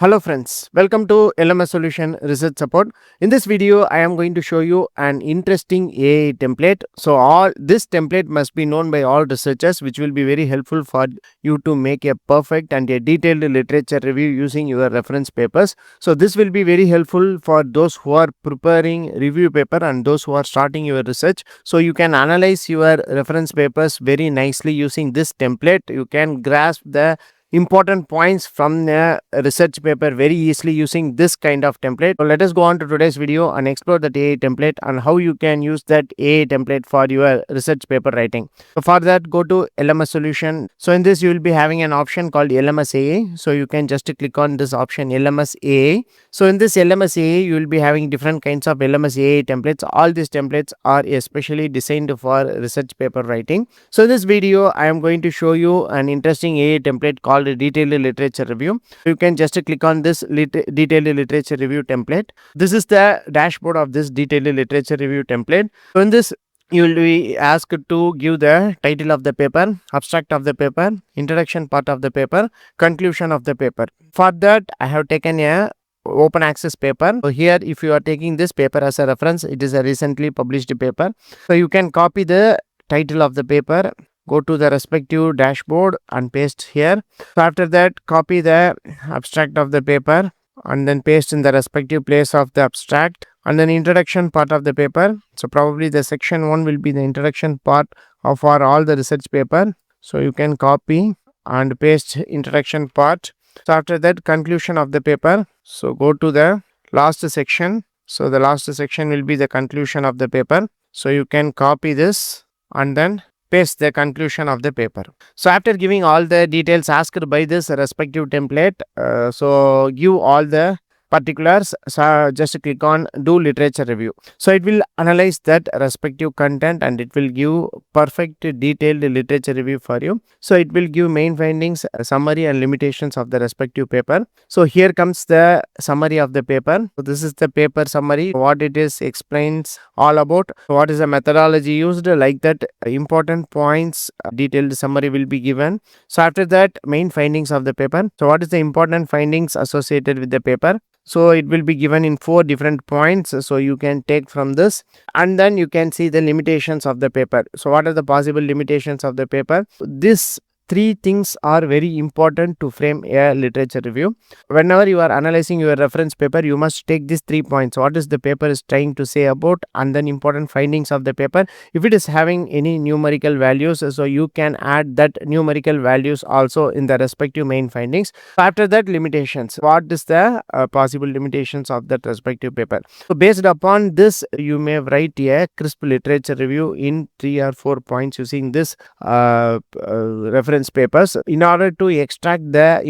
Hello friends, welcome to LMS Solution Research Support. In this video, I am going to show you an interesting AI template. So all this template must be known by all researchers, which will be very helpful for you to make a perfect and a detailed literature review using your reference papers. So this will be very helpful for those who are preparing review paper and those who are starting your research. So you can analyze your reference papers very nicely using this template. You can grasp the important points from the research paper very easily using this kind of template. So let us go on to today's video and explore that AI template and how you can use that AI template for your research paper writing. So for that, go to LMS solution. So in this, you will be having an option called LMS AI. So you can just click on this option LMS AI. So in this LMS AI, you will be having different kinds of LMS AI templates. All these templates are especially designed for research paper writing. So in this video, I am going to show you an interesting AI template called a detailed literature review. You can just click on this detailed literature review template. This is the dashboard of this detailed literature review template. So in this, you will be asked to give the title of the paper, abstract of the paper, introduction part of the paper, conclusion of the paper. For that, I have taken a open access paper. So here, if you are taking this paper as a reference, it is a recently published paper. So you can copy the title of the paper, go to the respective dashboard and paste here. So after that, copy the abstract of the paper and then paste in the respective place of the abstract, and then introduction part of the paper. So probably the section 1 will be the introduction part of all the research paper. So you can copy and paste introduction part. So after that, conclusion of the paper. So go to the last section. So the last section will be the conclusion of the paper. So you can copy this and then paste the conclusion of the paper. So after giving all the details asked by this respective template, so give all the particulars. So just click on do literature review. So it will analyze that respective content and it will give perfect detailed literature review for you. So it will give main findings, summary and limitations of the respective paper. So here comes the summary of the paper. So this is the paper summary, what it is explains all about, what is the methodology used, like that important points, detailed summary will be given. So after that, main findings of the paper. So what is the important findings associated with the paper? So it will be given in 4 different points. So you can take from this and then you can see the limitations of the paper. So what are the possible limitations of the paper? This 3 things are very important to frame a literature review. Whenever you are analyzing your reference paper, you must take these 3 points. What is the paper is trying to say about, and then important findings of the paper. If it is having any numerical values, so you can add that numerical values also in the respective main findings. After that, limitations. What is the possible limitations of that respective paper? So based upon this, you may write a crisp literature review in 3 or 4 points using this reference papers in order to extract the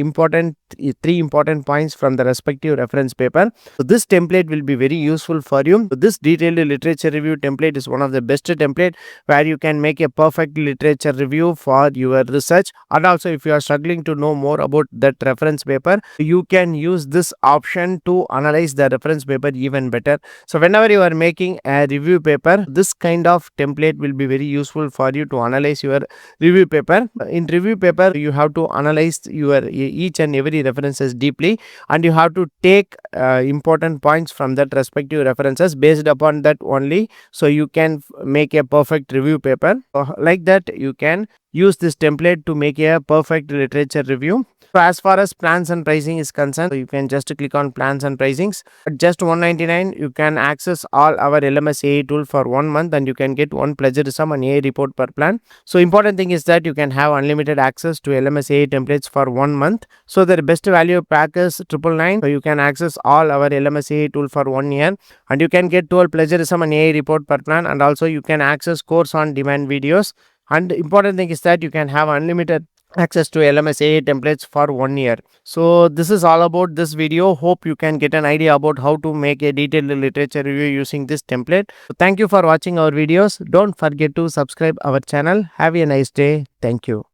3 important points from the respective reference paper. So this template will be very useful for you. So this detailed literature review template is one of the best template where you can make a perfect literature review for your research. And also, if you are struggling to know more about that reference paper, you can use this option to analyze the reference paper even better. So whenever you are making a review paper, this kind of template will be very useful for you to analyze your review paper. In review paper, you have to analyze your each and every references deeply, and you have to take important points from that respective references. Based upon that only, so you can make a perfect review paper. Like that, you can use this template to make a perfect literature review. So as far as plans and pricing is concerned, you can just click on plans and pricings. At just $199, you can access all our LMS AI tool for 1 month, and you can get 1 plagiarism and AI report per plan. So important thing is that you can have unlimited access to LMS AI templates for 1 month. So the best value pack is $999. So you can access all our LMS AI tool for 1 year, and you can get 12 plagiarism and AI report per plan, and also you can access course on demand videos. And important thing is that you can have unlimited access to LMS AI templates for 1 year. So this is all about this video. Hope you can get an idea about how to make a detailed literature review using this template. So thank you for watching our videos. Don't forget to subscribe our channel. Have a nice day. Thank you.